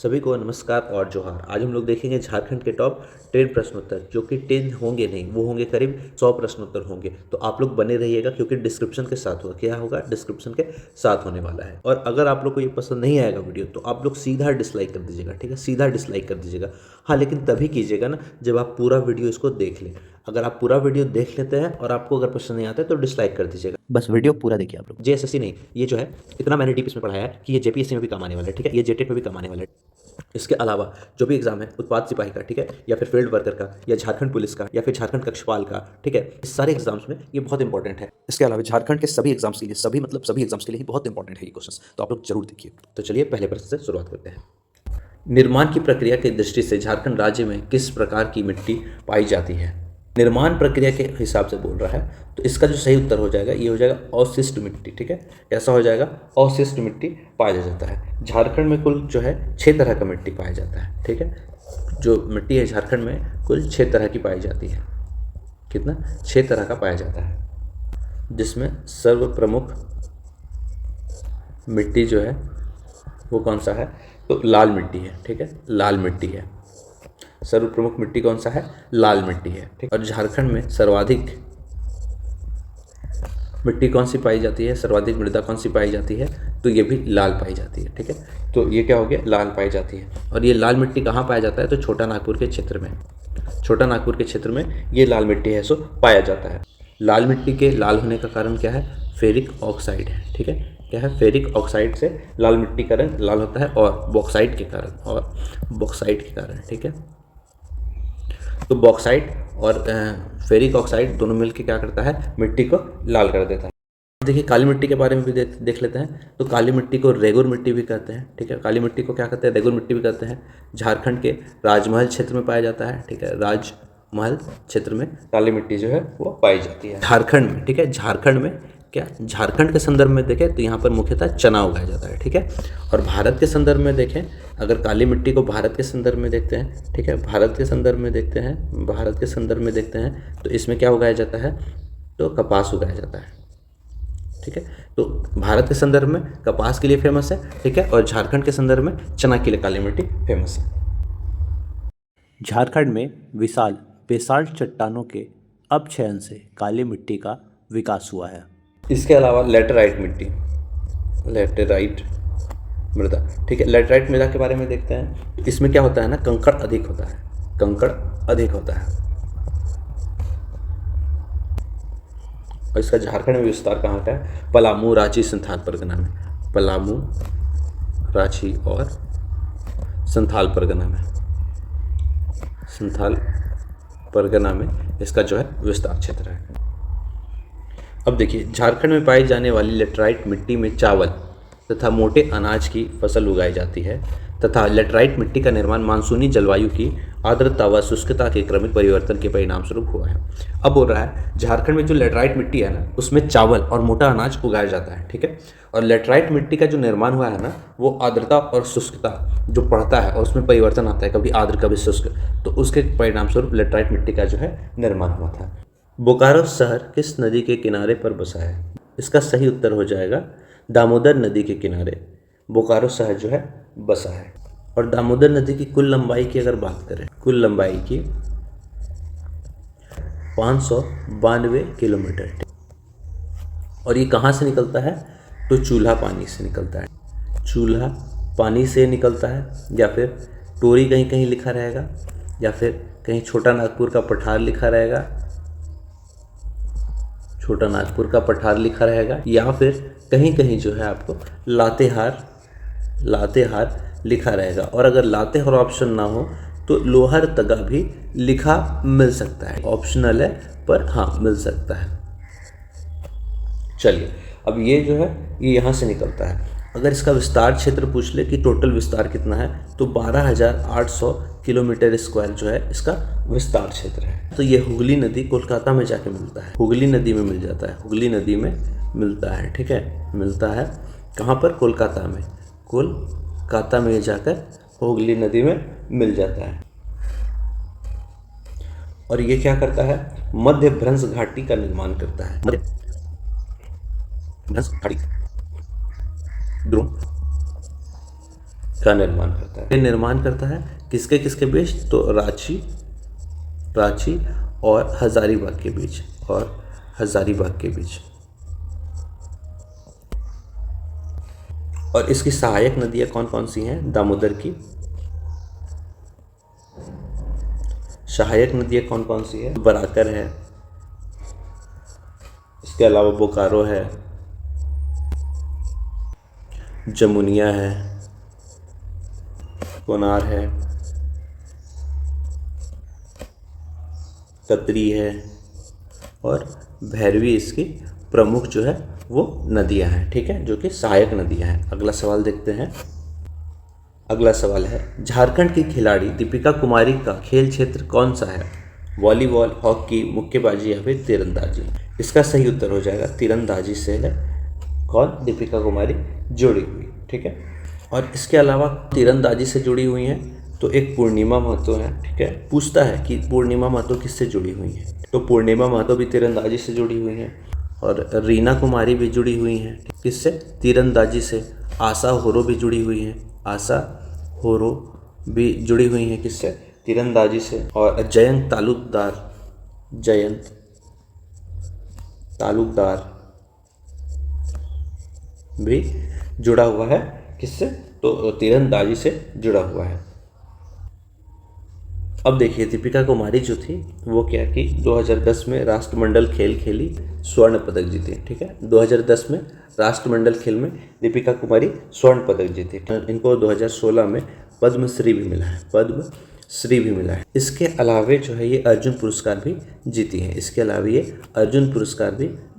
सभी को नमस्कार और जोहार। आज हम लोग देखेंगे झारखंड के टॉप 10 प्रश्नोत्तर, जो कि 10 होंगे नहीं, वो होंगे करीब 100 प्रश्नोत्तर होंगे। तो आप लोग बने रहिएगा क्योंकि डिस्क्रिप्शन के साथ होगा। क्या होगा? डिस्क्रिप्शन के साथ होने वाला है। और अगर आप लोग को ये पसंद नहीं आएगा वीडियो तो आप लोग सीधा डिसलाइक कर दीजिएगा, ठीक है? सीधा डिसलाइक कर दीजिएगा। हाँ, लेकिन तभी कीजिएगा ना जब आप पूरा वीडियो इसको देख लें। अगर आप पूरा वीडियो देख लेते हैं और आपको अगर पसंद नहीं आता है तो डिसलाइक कर दीजिएगा। बस वीडियो पूरा देखिए आप लोग। जेएसएससी नहीं, ये जो है इतना मैंने डीप इसमें पढ़ाया है कि ये जेपीएससी में भी काम आने वाला है, ठीक है? ये जेटेट में भी काम आने वाला है। इसके अलावा जो भी एग्जाम है उत्पाद सिपाही का, ठीक है, या फिर फील्ड वर्कर का, या झारखंड पुलिस का, या फिर झारखंड कक्षपाल का, ठीक है, इस सारे एग्जाम्स में ये बहुत इंपॉर्टेंट है। इसके अलावा झारखंड के सभी एग्जाम्स के लिए, सभी एग्जाम्स के लिए ही बहुत इंपॉर्टेंट है ये क्वेश्चन। तो आप लोग जरूर देखिए। तो चलिए पहले प्रश्न से शुरुआत करते हैं। निर्माण की प्रक्रिया की दृष्टि से झारखंड राज्य में किस प्रकार की मिट्टी पाई जाती है? निर्माण प्रक्रिया के हिसाब से बोल रहा है, तो इसका जो सही उत्तर हो जाएगा ये हो जाएगा अवशिष्ट मिट्टी, ठीक है? कैसा हो जाएगा? अवशिष्ट मिट्टी पाया जाता है। झारखंड में कुल जो है 6 तरह का मिट्टी पाया जाता है, ठीक है? जो मिट्टी है झारखंड में कुल 6 तरह की पाई जाती है। कितना? 6 तरह का पाया जाता है, जिसमें सर्व प्रमुख मिट्टी जो है वो कौन सा है? तो लाल मिट्टी है, ठीक है? लाल मिट्टी है। सर्व प्रमुख मिट्टी कौन सा है? लाल मिट्टी है, ठीक। और झारखंड में सर्वाधिक मिट्टी कौन सी पाई जाती है? सर्वाधिक मृदा कौन सी पाई जाती है? तो ये भी लाल पाई जाती है, ठीक है? तो ये क्या हो गया? लाल पाई जाती है। और ये लाल मिट्टी कहाँ पाया जाता है? तो छोटा नागपुर के क्षेत्र में। छोटा नागपुर के क्षेत्र में ये लाल मिट्टी है सो पाया जाता है। लाल मिट्टी के लाल होने का कारण क्या है? फेरिक ऑक्साइड है, ठीक है? क्या है? फेरिक ऑक्साइड से लाल मिट्टी का रंग लाल होता है, और बॉक्साइट के कारण, ठीक है? तो बॉक्साइट और फेरिक ऑक्साइड दोनों मिलकर क्या करता है? मिट्टी को लाल कर देता है। देखिए काली मिट्टी के बारे में भी देख लेते हैं। तो काली मिट्टी को रेगुर मिट्टी भी कहते हैं, ठीक है? काली मिट्टी को क्या कहते हैं? रेगुर मिट्टी भी कहते हैं। झारखंड के राजमहल क्षेत्र में पाया जाता है, ठीक है? राजमहल क्षेत्र में काली मिट्टी जो है वो पाई जाती है झारखंड में, ठीक है? झारखंड में क्या? झारखंड के संदर्भ में देखें तो यहाँ पर मुख्यतः चना उगाया जाता है, ठीक है? और भारत के संदर्भ में देखें, अगर काली मिट्टी को भारत के संदर्भ में देखते हैं, ठीक है, भारत के संदर्भ में देखते हैं तो इसमें क्या उगाया जाता है? तो कपास उगाया जाता है, ठीक है? तो भारत के संदर्भ में कपास के लिए फेमस है, ठीक है? और झारखंड के संदर्भ में चना के लिए काली मिट्टी फेमस है। झारखंड में विशाल बेसाल्ट चट्टानों के अपक्षयन से काली मिट्टी का विकास हुआ है। इसके अलावा लेटराइट मृदा, ठीक है? लेटराइट मृदा के बारे में देखते हैं। इसमें क्या होता है ना? कंकड़ अधिक होता है। और इसका झारखंड में विस्तार कहाँ का है? पलामू, रांची, संथाल परगना में। पलामू, रांची और संथाल परगना में इसका जो है विस्तार क्षेत्र है। अब देखिए, झारखंड में पाई जाने वाली लेटराइट मिट्टी में चावल तथा मोटे अनाज की फसल उगाई जाती है, तथा लेटराइट मिट्टी का निर्माण मानसूनी जलवायु की आर्द्रता व शुष्कता के क्रमिक परिवर्तन के परिणाम स्वरूप हुआ है। अब बोल रहा है झारखंड में जो लेटराइट मिट्टी है ना, उसमें चावल और मोटा अनाज उगाया जाता है, ठीक है? और लेटराइट मिट्टी का जो निर्माण हुआ है ना, वो आर्द्रता और शुष्कता जो पड़ता है और उसमें परिवर्तन आता है, कभी आर्द्र कभी शुष्क, तो उसके परिणाम स्वरूप लेटराइट मिट्टी का जो है निर्माण हुआ था। बोकारो शहर किस नदी के किनारे पर बसा है? इसका सही उत्तर हो जाएगा दामोदर नदी के किनारे बोकारो शहर जो है बसा है। और दामोदर नदी की कुल लंबाई की अगर बात करें, कुल लंबाई की 592 किलोमीटर, और ये कहाँ से निकलता है? तो चूल्हा पानी से निकलता है। चूल्हा पानी से निकलता है, या फिर टोरी कहीं कहीं लिखा रहेगा, या फिर कहीं छोटा नागपुर का पठार लिखा रहेगा, या फिर कहीं कहीं जो है आपको लातेहार लिखा रहेगा। और अगर लातेहार ऑप्शन ना हो तो लोहर तगा भी लिखा मिल सकता है। ऑप्शनल है पर हाँ मिल सकता है। चलिए, अब ये जो है ये यहाँ से निकलता है। अगर इसका विस्तार क्षेत्र पूछ ले कि टोटल विस्तार कितना है, तो 12,800 किलोमीटर स्क्वायर जो है इसका विस्तार क्षेत्र है। तो ये हुगली नदी कोलकाता में जाके मिलता है, हुगली नदी में मिल जाता है, हुगली नदी में मिलता है, ठीक है? मिलता है कहाँ पर? कोलकाता में जाकर हुगली नदी में मिल जाता है। और ये क्या करता है? मध्य भ्रंश घाटी का निर्माण करता है। मध्य भ्रंश घाटी ध्रुव का निर्माण करता है। ये निर्माण करता है किसके किसके बीच, तो रांची और हजारीबाग के बीच, और इसकी सहायक नदियां कौन कौन सी हैं, दामोदर की सहायक नदियां कौन कौन सी है, बराकर है, इसके अलावा बोकारो है, जमुनिया है, कोनार है, कतरी है और भैरवी इसकी प्रमुख जो है वो नदियां हैं, ठीक है, जो कि सहायक नदियां हैं। अगला सवाल देखते हैं। अगला सवाल है, झारखंड की खिलाड़ी दीपिका कुमारी का खेल क्षेत्र कौन सा है, वॉलीबॉल, हॉकी, मुक्केबाजी या फिर तीरंदाजी। इसका सही उत्तर हो जाएगा तीरंदाजी से है कौन, दीपिका कुमारी जुड़ी हुई, ठीक है। और इसके अलावा तीरंदाजी से जुड़ी हुई हैं तो एक पूर्णिमा महतो है, ठीक है। पूछता है कि पूर्णिमा महतो किससे जुड़ी हुई हैं, तो पूर्णिमा महतो भी तीरंदाजी से जुड़ी हुई हैं और रीना कुमारी भी जुड़ी हुई हैं, किससे, तीरंदाजी से। आशा होरो भी जुड़ी हुई हैं, आशा होरो भी जुड़ी हुई हैं किससे, तीरंदाजी से। और जयंत तालुकदार भी जुड़ा हुआ है किससे, तो तीरंदाजी से जुड़ा हुआ है। अब देखिए दीपिका कुमारी जो थी वो क्या कि 2010 में राष्ट्रमंडल खेल खेली, स्वर्ण पदक जीती, ठीक है। 2010 में राष्ट्रमंडल खेल में दीपिका कुमारी स्वर्ण पदक जीती। इनको 2016 में पद्मश्री भी मिला है, इसके अलावे जो है ये अर्जुन पुरस्कार भी जीती हैं,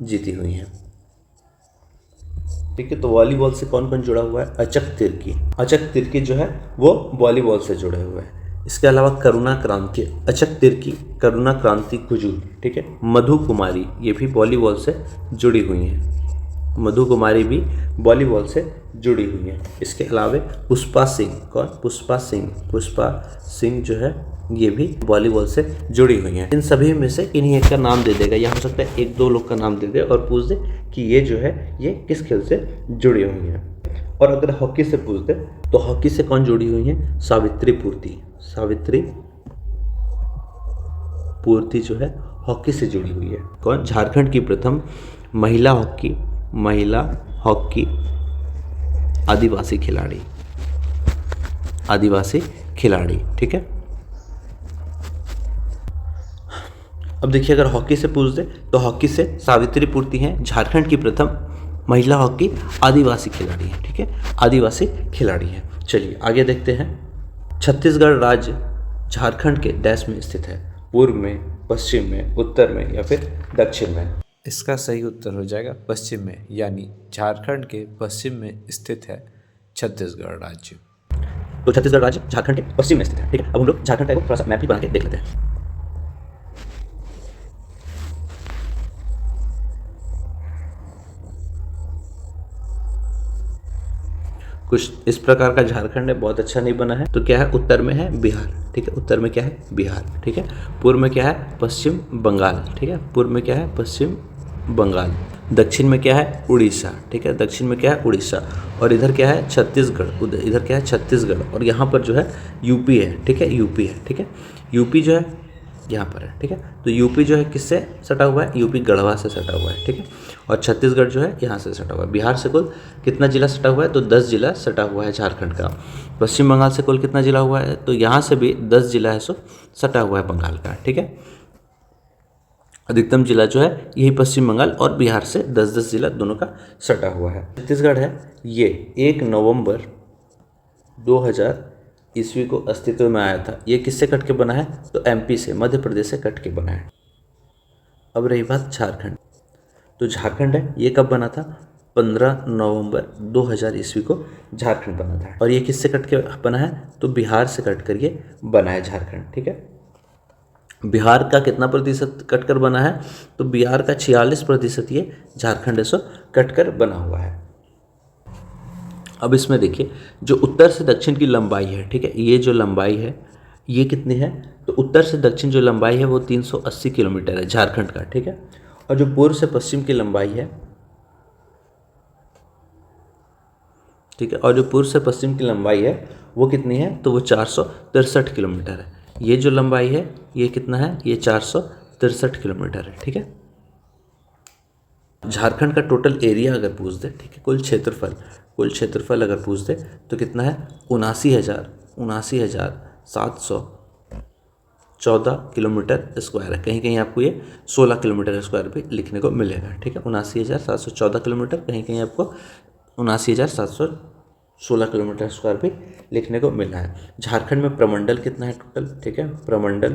जीती हुई हैं, ठीक है। तो वॉलीबॉल से कौन कौन जुड़ा हुआ है, अचक तिर्की जो है वो वॉलीबॉल से जुड़े हुए हैं। इसके अलावा करुणा क्रांति कुजूर, ठीक है। मधु कुमारी ये भी वॉलीबॉल से जुड़ी हुई हैं, इसके अलावा पुष्पा सिंह जो है ये भी वॉलीबॉल से जुड़ी हुई हैं। इन सभी में से किन्हीं एक का नाम दे देगा, या हो सकता है एक दो लोग का नाम दे दे और पूछ दे कि ये जो है ये किस खेल से जुड़ी हुई हैं। और अगर हॉकी से पूछ दे तो हॉकी से कौन जुड़ी हुई है, सावित्री पूर्ति जो है हॉकी से जुड़ी हुई है। कौन, झारखंड की प्रथम महिला हॉकी आदिवासी खिलाड़ी, ठीक है। अब देखिए अगर हॉकी से पूछ दे तो हॉकी से सावित्री पूर्ति हैं झारखंड की प्रथम महिला हॉकी आदिवासी खिलाड़ी है, ठीक है, आदिवासी खिलाड़ी है। चलिए आगे देखते हैं। छत्तीसगढ़ राज्य झारखंड के डैश में स्थित है, पूर्व में, पश्चिम में, उत्तर में या फिर दक्षिण में। इसका सही उत्तर हो जाएगा पश्चिम में, यानी झारखंड के पश्चिम में स्थित है छत्तीसगढ़ राज्य। तो छत्तीसगढ़ राज्य झारखंड के पश्चिम में स्थित है, ठीक है। अब हम लोग झारखंड का एक थोड़ा सा मैप भी बना के देख लेते हैं। कुछ इस प्रकार का झारखंड है, बहुत अच्छा नहीं बना है। तो क्या है, उत्तर में है बिहार, ठीक है, उत्तर में क्या है, बिहार, ठीक है। पूर्व में क्या है, पश्चिम बंगाल, ठीक है, पूर्व में क्या है, पश्चिम बंगाल। दक्षिण में क्या है, उड़ीसा, ठीक है, दक्षिण में क्या है, उड़ीसा। और इधर क्या है, छत्तीसगढ़, इधर क्या है, छत्तीसगढ़। और यहाँ पर जो है यूपी है, ठीक है, यूपी है, ठीक है। यूपी जो है यहाँ पर है, ठीक है। तो यूपी जो है किससे सटा हुआ है, यूपी गढ़वा से सटा हुआ है, ठीक है। और छत्तीसगढ़ जो है यहाँ से सटा हुआ है। बिहार से कुल कितना जिला सटा हुआ है, तो 10 जिला सटा हुआ है झारखंड का। पश्चिम बंगाल से कुल कितना जिला हुआ है, तो यहाँ से भी 10 जिला है, सो सटा हुआ है बंगाल का, ठीक है। अधिकतम जिला जो है यही पश्चिम बंगाल और बिहार से 10-10 जिला दोनों का सटा हुआ है। छत्तीसगढ़ है ये 1 नवंबर 2000 ईस्वी को अस्तित्व में आया था। ये किससे कट के बना है, तो एमपी से, मध्य प्रदेश से कट के बना है। अब रही बात झारखंड, तो झारखंड है ये कब बना था, 15 नवंबर 2000 ईस्वी को झारखंड बना था। और ये किससे कट के बना है, तो बिहार से कट कर ये बना है झारखंड, ठीक है। बिहार का कितना प्रतिशत कटकर बना है, तो बिहार का 46% ये झारखंड से कटकर बना हुआ है। अब इसमें देखिए जो उत्तर से दक्षिण की लंबाई है, ठीक है, ये जो लंबाई है ये कितनी है, तो उत्तर से दक्षिण जो लंबाई है वो 380 किलोमीटर है झारखंड का, ठीक है। और जो पूर्व से पश्चिम की लंबाई है ठीक है। और जो पूर्व से पश्चिम की लंबाई है वो कितनी है, तो वो 463 किलोमीटर है। ये जो लंबाई है ये कितना है, ये 463 किलोमीटर है। ठीक है। झारखंड का टोटल एरिया अगर पूछ दे, ठीक है, कुल क्षेत्रफल अगर पूछ दे तो कितना है, 79,714 किलोमीटर स्क्वायर है। कहीं कहीं आपको ये 16 किलोमीटर स्क्वायर भी लिखने को मिलेगा। ठीक है, 79,714 किलोमीटर, कहीं कहीं आपको 79,716 किलोमीटर स्क्वायर भी लिखने को मिला है। झारखंड में प्रमंडल कितना है टोटल, ठीक है, प्रमंडल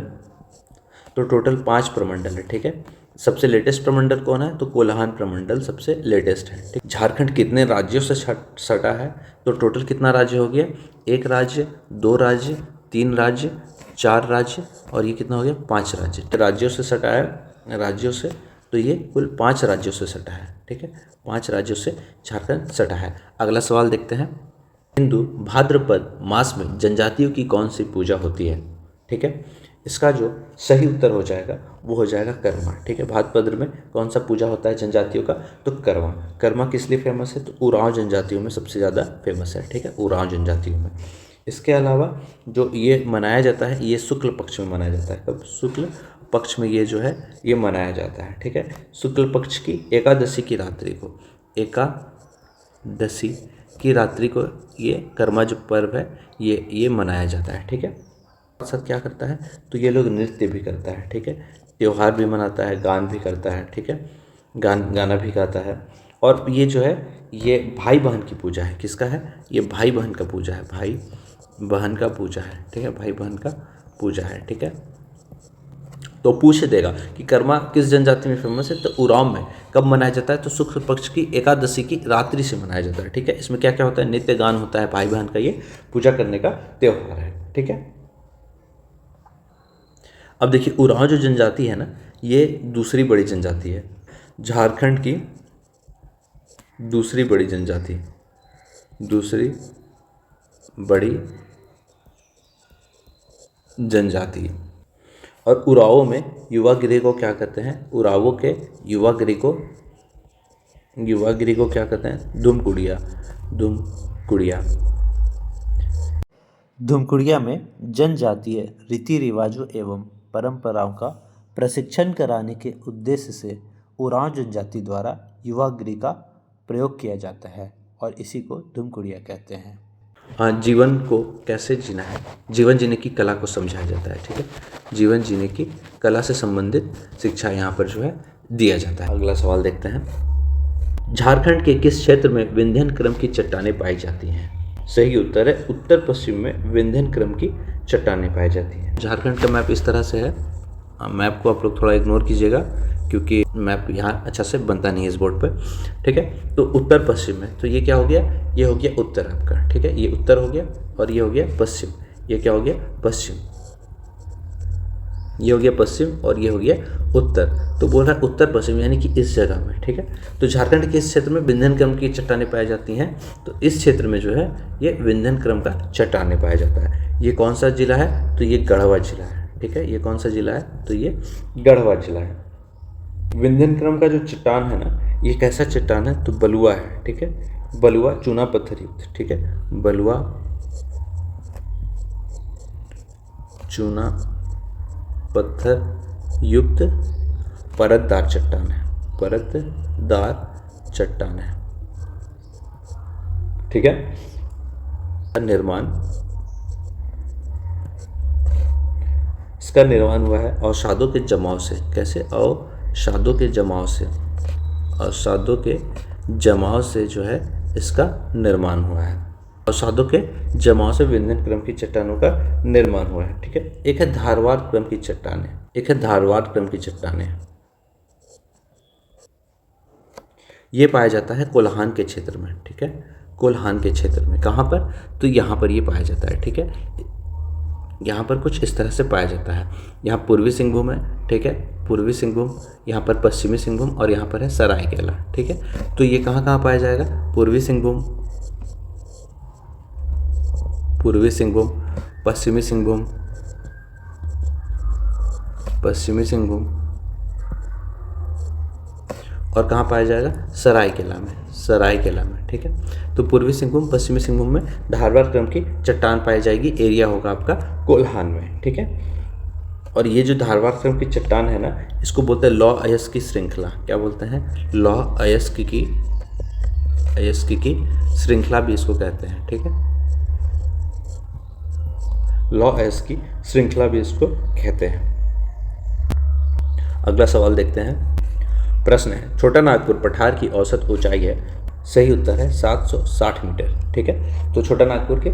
तो टोटल 5 प्रमंडल है। ठीक है। सबसे लेटेस्ट प्रमंडल कौन है, तो कोल्हान प्रमंडल सबसे लेटेस्ट है। ठीक। झारखंड कितने राज्यों से सटा है, तो टोटल कितना राज्य हो गया, 1 राज्य, 2 राज्य, 3 राज्य, 4 राज्य और ये कितना हो गया, 5 राज्य। राज्यों से सटा है, राज्यों से, तो ये कुल 5 राज्यों से सटा है। ठीक है, 5 राज्यों से झारखंड सटा है। अगला सवाल देखते हैं। हिंदू भाद्रपद मास में जनजातियों की कौन सी पूजा होती है। ठीक है, इसका जो सही उत्तर हो जाएगा वो हो जाएगा कर्मा। ठीक है, भाद्रपद में कौन सा पूजा होता है जनजातियों का, तो कर्मा। कर्मा किस लिए फेमस है, तो उरांव जनजातियों में सबसे ज़्यादा फेमस है। ठीक है, उरांव जनजातियों में। इसके अलावा जो ये मनाया जाता है ये शुक्ल पक्ष में मनाया जाता है। कब, शुक्ल पक्ष में ये जो है ये मनाया जाता है। ठीक है, शुक्ल पक्ष की एकादशी की रात्रि को, एकादशी की रात्रि को ये कर्मा जो पर्व है ये मनाया जाता है। ठीक है, साथ क्या करता है, तो ये लोग नृत्य भी करता है। ठीक है, त्योहार भी मनाता है, गान भी करता है। ठीक है, गाना भी गाता है। और ये जो है ये भाई बहन की पूजा है। किसका है, ये भाई बहन का पूजा है, भाई बहन का पूजा है। ठीक है, भाई बहन का पूजा है। ठीक है, तो पूछ देगा कि कर्मा किस जनजाति में फेमस है, तो उरांव में। कब मनाया जाता है, तो शुक्ल पक्ष की एकादशी की रात्रि से मनाया जाता है। ठीक है, इसमें क्या क्या होता है, नित्य गान होता है, भाई बहन का ये पूजा करने का त्योहार है। ठीक है, अब देखिए उरांव जो जनजाति है ना, ये दूसरी बड़ी जनजाति है, झारखंड की दूसरी बड़ी जनजाति, दूसरी बड़ी जनजाति। और उरांवों में युवा गिरी को क्या कहते हैं, उरांवों के युवा गिरी को क्या कहते हैं, धुमकुड़िया। धुमकुड़िया में जनजातीय रीति रिवाजों एवं परंपराओं का प्रशिक्षण कराने के उद्देश्य से उरांव जनजाति द्वारा युवागिरी का प्रयोग किया जाता है और इसी को धुमकुड़िया कहते हैं। जीवन को कैसे जीना है, जीवन जीने की कला को समझाया जाता है। ठीक है, जीवन जीने की कला से संबंधित शिक्षा यहाँ पर जो है दिया जाता है। अगला सवाल देखते हैं। झारखंड के किस क्षेत्र में विंध्यन क्रम की चट्टानें पाई जाती हैं। सही उत्तर है उत्तर पश्चिम में विंध्यन क्रम की चट्टानें पाई जाती हैं। झारखंड का मैप इस तरह से है, मैप को आप लोग थोड़ा इग्नोर कीजिएगा क्योंकि मैप यहाँ अच्छा से बनता नहीं है इस बोर्ड पर। ठीक है, तो उत्तर पश्चिम में, तो ये क्या हो गया, ये हो गया उत्तर आपका। ठीक है, ये उत्तर हो गया और ये हो गया पश्चिम, ये क्या हो गया पश्चिम, ये हो गया पश्चिम और ये हो गया उत्तर। तो बोल रहा है उत्तर पश्चिम यानी कि इस जगह में। ठीक है, तो झारखंड के इस क्षेत्र में विंध्यन क्रम की चट्टानें पाई जाती हैं, तो इस क्षेत्र में जो है ये विंध्यन क्रम का चट्टानें पाया जाता है। ये कौन सा जिला है, तो ये गढ़वा जिला है। ठीक है, ये कौन सा जिला है, तो ये गढ़वा जिला है। विंध्यन क्रम का जो चट्टान है ना, ये कैसा चट्टान है, तो बलुआ है। ठीक है, बलुआ चूना पत्थर युक्त। ठीक है, बलुआ चूना पत्थर युक्त परतदार चट्टान है, परतदार चट्टान है। ठीक है, इसका निर्माण हुआ है अवसादों के जमाव से। कैसे, अवसादों के जमाव से जो है इसका निर्माण हुआ है। अवसादों के जमाव से विंध्यन क्रम की चट्टानों का निर्माण हुआ है। ठीक है, एक है धारवाड़ क्रम की चट्टानें, ये पाया जाता है कोल्हान के क्षेत्र में। ठीक है, कोल्हान के क्षेत्र में कहाँ पर, तो यहाँ पर ये पाया जाता है। ठीक है, यहाँ पर कुछ इस तरह से पाया जाता है। यहाँ पूर्वी सिंहभूम है। ठीक है, पूर्वी सिंहभूम, यहाँ पर पश्चिमी सिंहभूम और यहाँ पर है सरायकेला। ठीक है, तो ये कहाँ कहाँ पाया जाएगा, पूर्वी सिंहभूम, पश्चिमी सिंहभूम और कहाँ पाया जाएगा, सरायकेला में। सरायकेला में। ठीक है, तो पूर्वी सिंहभूम पश्चिमी सिंहभूम में ढालवार क्रम की चट्टान पाई जाएगी। एरिया होगा आपका कोल्हान में। ठीक है, और ये जो धारवाड़ क्रम की चट्टान है ना, इसको बोलते हैं लौह अयस्क की श्रृंखला। क्या बोलते हैं? लौह अयस्क की श्रृंखला भी इसको कहते हैं। ठीक है, लौह अयस्क की श्रृंखला भी इसको कहते हैं। अगला सवाल देखते हैं। प्रश्न है, छोटा नागपुर पठार की औसत ऊंचाई है। सही उत्तर है 760 मीटर। ठीक है, तो छोटा नागपुर के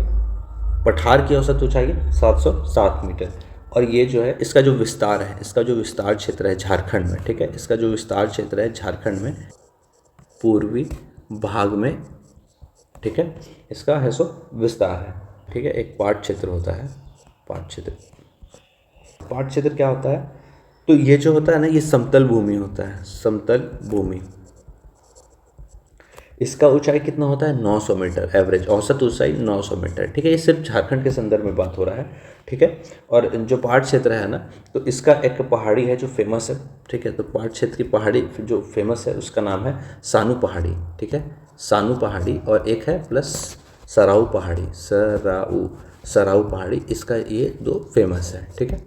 पठार की औसत ऊंचाई है 760 मीटर। और ये जो है इसका जो विस्तार है, इसका जो विस्तार क्षेत्र है झारखंड में। ठीक है, इसका जो विस्तार क्षेत्र है झारखंड में पूर्वी भाग में। ठीक है, इसका है सो विस्तार है। ठीक है, एक पाट क्षेत्र होता है। पाट क्षेत्र क्या होता है? तो ये जो होता है ना, ये समतल भूमि होता है। समतल भूमि, इसका ऊंचाई कितना होता है? 900 मीटर एवरेज, औसत ऊंचाई 900 मीटर। ठीक है, ये सिर्फ झारखंड के संदर्भ में बात हो रहा है। ठीक है, और जो पाट क्षेत्र है ना, तो इसका एक पहाड़ी है जो फेमस है। ठीक है, तो पाट क्षेत्र की पहाड़ी जो फेमस है उसका नाम है सानू पहाड़ी। ठीक है, सानू पहाड़ी, और एक है प्लस सराऊ पहाड़ी। सराऊ पहाड़ी, इसका ये दो फेमस है। ठीक है,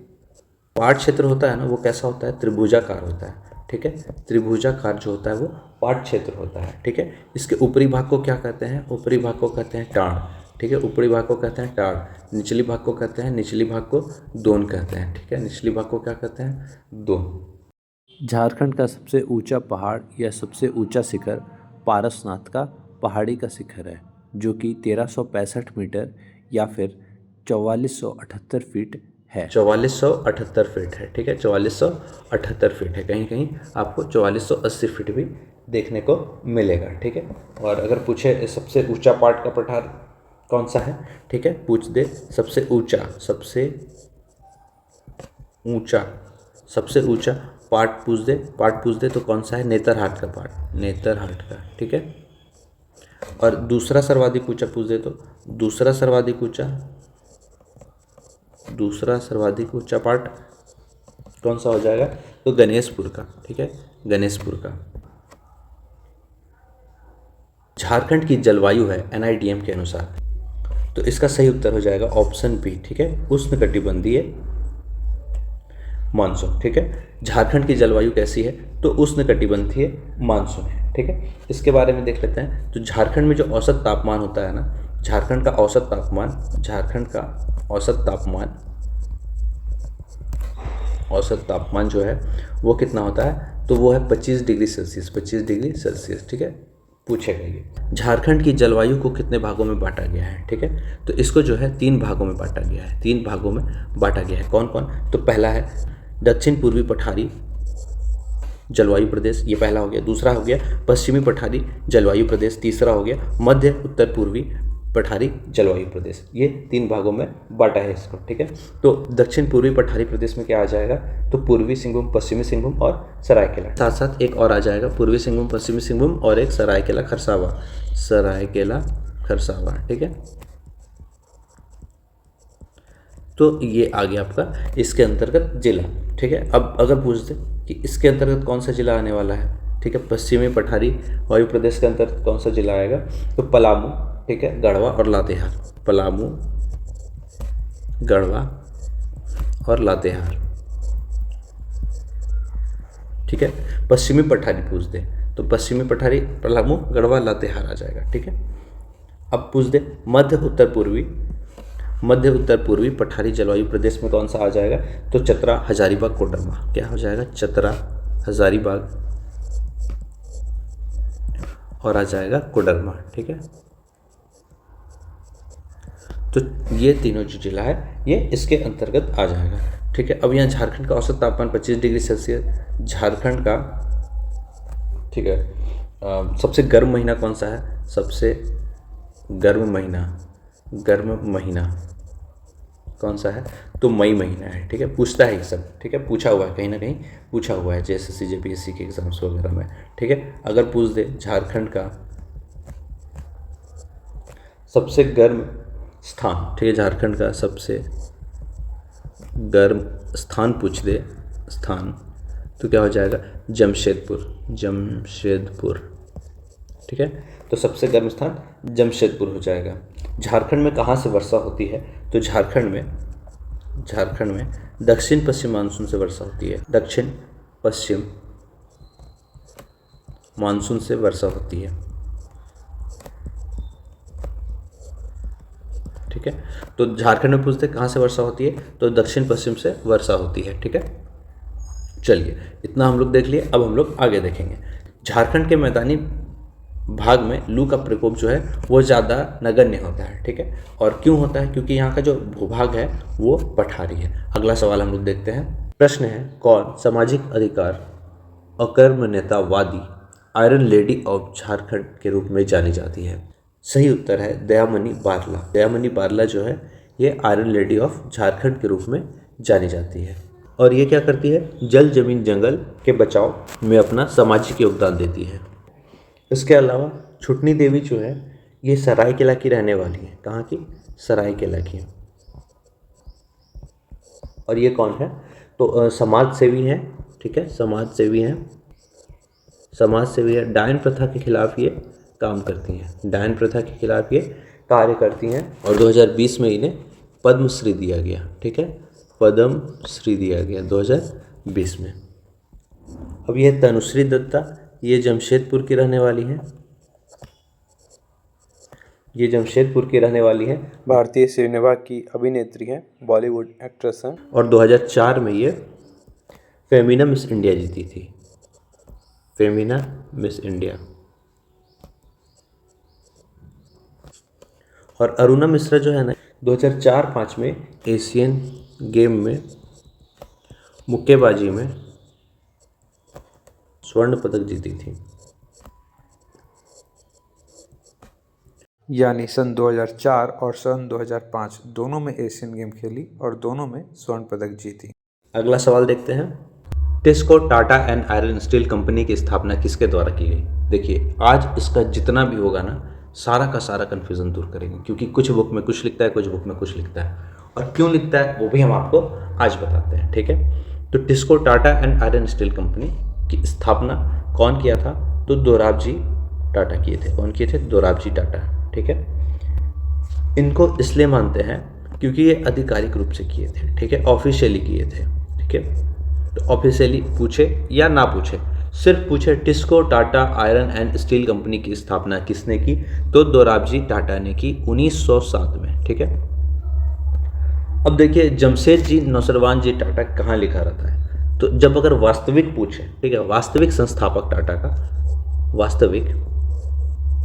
पाट क्षेत्र होता है ना, वो कैसा होता है? त्रिभुजाकार होता है। ठीक है, त्रिभुजाकार जो होता है वो पाट क्षेत्र होता है। ठीक है, इसके ऊपरी भाग को क्या कहते हैं? ऊपरी भाग को कहते हैं टाड़। ठीक है, ऊपरी भाग को कहते हैं टाड़। निचली भाग को कहते हैं, निचली भाग को दोन कहते हैं। ठीक है, निचली भाग को क्या कहते हैं? दोन। झारखंड का सबसे ऊंचा पहाड़ या सबसे ऊंचा शिखर पारसनाथ का पहाड़ी का शिखर है, जो कि 1365 मीटर या फिर 4478 फीट है। 4478 फीट है। ठीक है, 4478 फीट है। कहीं कहीं आपको 4480 फीट भी देखने को मिलेगा। ठीक है, और अगर पूछे सबसे ऊंचा पाट का पठार कौन सा है? ठीक है, पूछ दे सबसे ऊंचा पाट पूछ दे तो कौन सा है? नेतरहाट का पाट, नेतरहाट का। ठीक है, और दूसरा सर्वाधिक ऊंचा पूछ दे तो दूसरा सर्वाधिक ऊंचा पाट कौन सा हो जाएगा? तो गणेशपुर का। ठीक है, गणेशपुर का। झारखंड की जलवायु है NIDM के अनुसार, तो इसका सही उत्तर हो जाएगा ऑप्शन बी। ठीक है, उष्णकटिबंधीय मानसून। ठीक है, झारखंड की जलवायु कैसी है? तो उष्णकटिबंधीय मानसून है। ठीक है, इसके बारे में देख लेते हैं। तो झारखंड में जो औसत तापमान होता है ना, झारखंड का औसत तापमान जो है वो कितना होता है? तो वो है 25 डिग्री सेल्सियस। ठीक है, पूछेगा ये। झारखंड की जलवायु को कितने भागों में बांटा गया है? ठीक है, तो इसको जो है 3 भागों में बांटा गया है। कौन कौन? तो पहला है दक्षिण पूर्वी पठारी जलवायु प्रदेश, ये पहला हो गया। दूसरा हो गया पश्चिमी पठारी जलवायु प्रदेश। तीसरा हो गया मध्य उत्तर पूर्वी पठारी जलवायु प्रदेश। ये 3 भागों में बांटा है इसको। ठीक है, तो दक्षिण पूर्वी पठारी प्रदेश में क्या आ जाएगा? तो पूर्वी सिंहभूम, पश्चिमी सिंहभूम और सरायकेला। साथ साथ एक और आ जाएगा, पूर्वी सिंहभूम, पश्चिमी सिंहभूम और एक सरायकेला खरसावा। ठीक है, तो ये आ गया आपका इसके अंतर्गत जिला। ठीक है, अब अगर पूछ दे कि इसके अंतर्गत कौन सा जिला आने वाला है? ठीक है, पश्चिमी पठारी वायु प्रदेश के अंतर्गत कौन सा जिला आएगा? तो पलामू, ठीक है, गढ़वा और लातेहार। पलामू, गढ़वा और लातेहार। ठीक है, पश्चिमी पठारी पूछ दे तो पश्चिमी पठारी पलामू, गढ़वा, लातेहार आ जाएगा। ठीक है, अब पूछ दे मध्य उत्तर पूर्वी पठारी जलवायु प्रदेश में कौन सा आ जाएगा? तो चतरा, हजारीबाग, कोडरमा। क्या हो जाएगा? चतरा, हजारीबाग और आ जाएगा कोडरमा। ठीक है, तो ये तीनों जो जिला है ये इसके अंतर्गत आ जाएगा। ठीक है, अब यहाँ झारखंड का औसत तापमान 25 डिग्री सेल्सियस। झारखंड का, ठीक है, सबसे गर्म महीना कौन सा है? सबसे गर्म महीना कौन सा है? तो मई महीना है। ठीक है, पूछता है ये सब। ठीक है, पूछा हुआ है, कहीं ना कहीं पूछा हुआ है JSSC JPSC के एग्जाम्स वगैरह में। ठीक है, अगर पूछ दे झारखंड का सबसे गर्म स्थान, ठीक है, झारखंड का सबसे गर्म स्थान पूछ दे, तो क्या हो जाएगा? जमशेदपुर। ठीक है, तो सबसे गर्म स्थान जमशेदपुर हो जाएगा। झारखंड में कहाँ से वर्षा होती है? तो झारखंड में दक्षिण पश्चिम मानसून से वर्षा होती है। दक्षिण पश्चिम मानसून से वर्षा होती है। ठीक है, तो झारखंड में पूछते कहाँ से वर्षा होती है, तो दक्षिण पश्चिम से वर्षा होती है। ठीक है, चलिए इतना हम लोग देख लिए। अब हम लोग आगे देखेंगे। झारखंड के मैदानी भाग में लू का प्रकोप जो है वो ज़्यादा नगण्य होता है। ठीक है, और क्यों होता है? क्योंकि यहाँ का जो भूभाग है वो पठारी है। अगला सवाल हम लोग देखते हैं। प्रश्न है, कौन सामाजिक अधिकार अकर्मण्यतावादी आयरन लेडी ऑफ झारखंड के रूप में जानी जाती है? सही उत्तर है दयामनी बारला। दयामनी बारला जो है ये आयरन लेडी ऑफ झारखंड के रूप में जानी जाती है। और ये क्या करती है? जल जमीन जंगल के बचाव में अपना सामाजिक योगदान देती है। इसके अलावा छुटनी देवी जो है ये सरायकेला की रहने वाली है। कहाँ की? सरायकेला की। और ये कौन है? तो समाज सेवी है। ठीक है, समाज सेवी है। डायन प्रथा के खिलाफ ये काम करती हैं। डायन प्रथा के खिलाफ ये कार्य करती हैं। और 2020 में इन्हें पद्मश्री दिया गया। ठीक है, पद्मश्री दिया गया 2020 में। अब ये तनुश्री दत्ता, ये जमशेदपुर की रहने वाली है। भारतीय सिनेमा की अभिनेत्री हैं, बॉलीवुड एक्ट्रेस हैं। और 2004 में ये फेमिना मिस इंडिया जीती थी। Femina miss India. और अरुणा मिश्रा जो है ना 2004-05 में एशियन गेम में मुक्केबाजी में स्वर्ण पदक जीती थी। यानी सन 2004 और सन 2005 दोनों में एशियन गेम खेली और दोनों में स्वर्ण पदक जीती। अगला सवाल देखते हैं। TISCO Tata and iron steel company की स्थापना किसके द्वारा की गई? देखिए आज इसका जितना भी होगा ना सारा का सारा कन्फ्यूज़न दूर करेंगे, क्योंकि कुछ बुक में कुछ लिखता है, कुछ बुक में कुछ लिखता है, और क्यों लिखता है वो भी हम आपको आज बताते हैं। ठीक है, तो TISCO Tata and iron steel company की स्थापना कौन किया था? तो दोराबजी टाटा किए थे। कौन किए थे? दोराबजी टाटा। ठीक है, इनको इसलिए मानते हैं क्योंकि ये आधिकारिक रूप से किए थे। ठीक है, ऑफिशियली किए थे। ठीक है, तो ऑफिशियली पूछे या ना पूछे, सिर्फ पूछे TISCO Tata iron and steel company की स्थापना किसने की, तो दोराबजी टाटा ने की 1907 में। ठीक है, अब देखिए जमशेद जी नौसरवान जी टाटा कहाँ लिखा रहता है? तो जब अगर वास्तविक पूछे, ठीक है, वास्तविक संस्थापक टाटा का वास्तविक,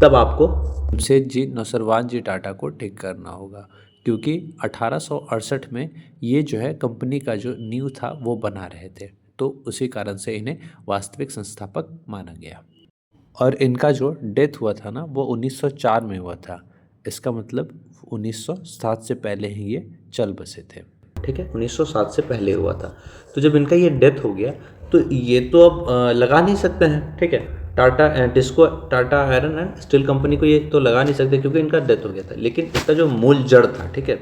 तब आपको जमशेद जी नौसरवान जी टाटा को टिक करना होगा, क्योंकि 1868 में ये जो है कंपनी का जो नींव था वो बना रहे थे, तो उसी कारण से इन्हें वास्तविक संस्थापक माना गया। और इनका जो डेथ हुआ था ना वो 1904 में हुआ था। इसका मतलब 1907 से पहले ही ये चल बसे थे। ठीक है, 1907 से पहले हुआ था। तो जब इनका ये डेथ हो गया तो ये तो अब लगा नहीं सकते हैं। ठीक है, TISCO Tata iron and steel company को ये तो लगा नहीं सकते क्योंकि इनका डेथ हो गया था। लेकिन इसका जो मूल जड़ था, ठीक है,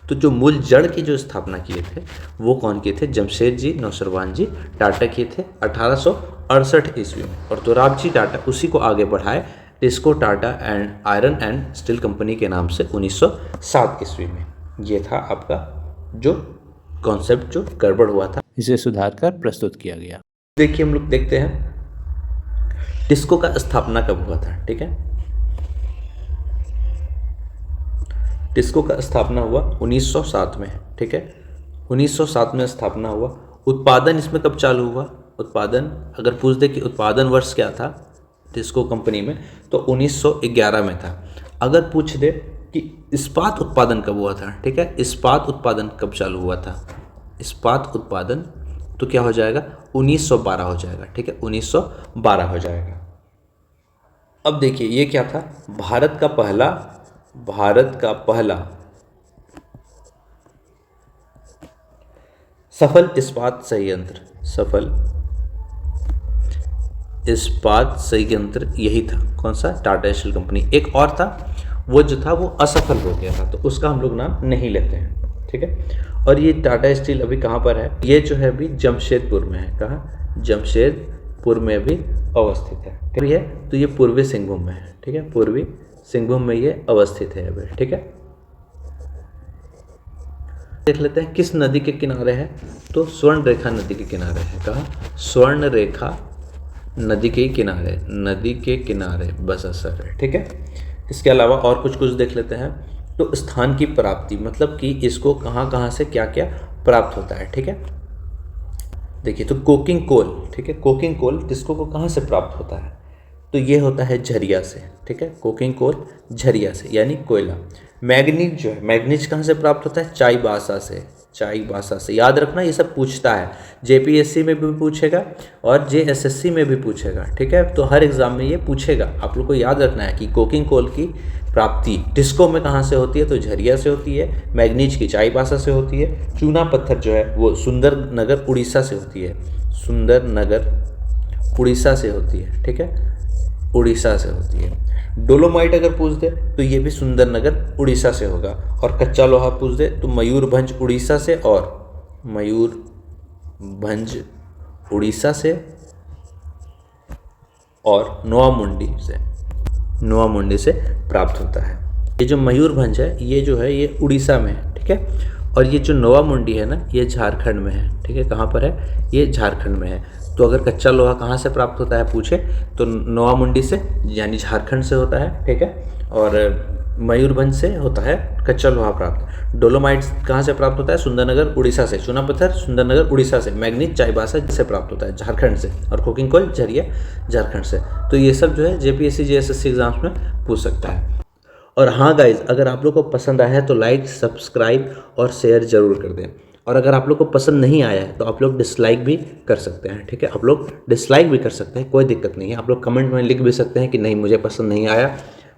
तो जो मूल जड़ की जो स्थापना किए थे वो कौन किए थे? जमशेद जी नौसरवान जी टाटा किए थे 1868 ईस्वी में। और दोराबजी टाटा उसी को आगे बढ़ाए TISCO Tata and iron and steel company के नाम से 1907 ईस्वी में। ये था आपका जो कॉन्सेप्ट जो गड़बड़ हुआ था, इसे सुधार कर प्रस्तुत किया गया। देखिए हम लोग देखते हैं टिस्को का स्थापना कब हुआ था। ठीक है, टिस्को का स्थापना हुआ 1907 में। ठीक है, 1907 में स्थापना हुआ। उत्पादन इसमें कब चालू हुआ? उत्पादन अगर पूछ दे कि उत्पादन वर्ष क्या था टिस्को कंपनी में, तो 1911 में था। अगर पूछ दे कि इस्पात उत्पादन कब हुआ था, ठीक है, इस्पात उत्पादन कब चालू हुआ था, इस्पात उत्पादन, तो क्या हो जाएगा? 1912 हो जाएगा। ठीक है, 1912 हो जाएगा। अब देखिए ये क्या था? भारत का पहला सफल इस्पात संयंत्र यही था। कौन सा? Tata steel company. एक और था, वो जो था वो असफल हो गया था, तो उसका हम लोग नाम नहीं लेते हैं। ठीक है, और ये टाटा स्टील अभी कहाँ पर है? ये जो है अभी जमशेदपुर में है। कहाँ? जमशेदपुर पूर्व में भी अवस्थित है, ठीक है। तो ये पूर्वी सिंहभूम में है, ठीक है, पूर्वी सिंहभूम में ये अवस्थित है अभी, ठीक है। देख लेते हैं किस नदी के किनारे है, तो स्वर्ण रेखा नदी के किनारे है। कहा स्वर्ण रेखा नदी के किनारे, नदी के किनारे बसंतर है, ठीक है। इसके अलावा और कुछ देख लेते हैं। तो स्थान की प्राप्ति मतलब कि इसको कहाँ कहाँ से क्या क्या प्राप्त होता है, ठीक है। देखिए तो कोकिंग कोल, ठीक है, कोकिंग कोल किसको को कहाँ से प्राप्त होता है, तो ये होता है झरिया से, ठीक है, कोकिंग कोल झरिया से यानी कोयला। मैग्नीज जो है, मैग्नीज कहाँ से प्राप्त होता है, चाईबासा से, चाईबासा से। याद रखना ये सब पूछता है, जेपीएससी में भी पूछेगा और जेएसएससी में भी पूछेगा, ठीक है। तो हर एग्जाम में ये पूछेगा, आप लोग को याद रखना है कि कोकिंग कोल की प्राप्ति डिस्को में कहाँ से होती है, तो झरिया से होती है। मैग्नीज की चाईबासा से होती है। चूना पत्थर जो है वो सुंदरनगर उड़ीसा से होती है, सुंदरनगर उड़ीसा से होती है, ठीक है, उड़ीसा से होती है। डोलोमाइट अगर पूछ दे तो ये भी सुंदरनगर उड़ीसा से होगा। और कच्चा लोहा पूछ दे तो मयूरभंज उड़ीसा से, और मयूरभंज उड़ीसा से और नोआमुंडी से प्राप्त होता है। ये जो मयूरभंज है ये जो है ये उड़ीसा में है, ठीक है। और ये जो नोआमुंडी है ना ये झारखंड में है, ठीक है। कहाँ पर है, ये झारखंड में है। तो अगर कच्चा लोहा कहाँ से प्राप्त होता है पूछे तो नोआमुंडी से यानी झारखंड से होता है, ठीक है। और मयूरभंज से होता है कच्चा लोहा प्राप्त। डोलोमाइट कहाँ से प्राप्त होता है, सुंदरनगर उड़ीसा से। चूना पत्थर सुंदरनगर उड़ीसा से। मैग्नीज चाईबासा से प्राप्त होता है झारखंड से। और कोकिंग कोल झरिया झारखंड से। तो ये सब जो है जेपीएससी जेएसएससी एग्जाम्स में पूछ सकता है। और हाँ गाइज, अगर आप लोग को पसंद आया है तो लाइक, सब्सक्राइब और शेयर जरूर कर दें। और अगर आप लोग को पसंद नहीं आया है तो आप लोग डिसलाइक भी कर सकते हैं, ठीक है। आप लोग डिसलाइक भी कर सकते हैं, कोई दिक्कत नहीं है। आप लोग कमेंट में लिख भी सकते हैं कि नहीं मुझे पसंद नहीं आया,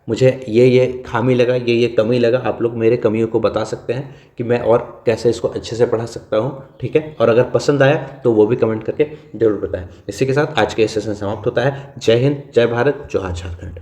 मुझे ये खामी लगा, ये कमी लगा। आप लोग मेरे कमियों को बता सकते हैं कि मैं और कैसे इसको अच्छे से पढ़ा सकता हूँ, ठीक है। और अगर पसंद आया तो वो भी कमेंट करके जरूर बताएं। इसी के साथ आज के सेशन समाप्त होता है। जय हिंद, जय भारत, जोहार झारखंड।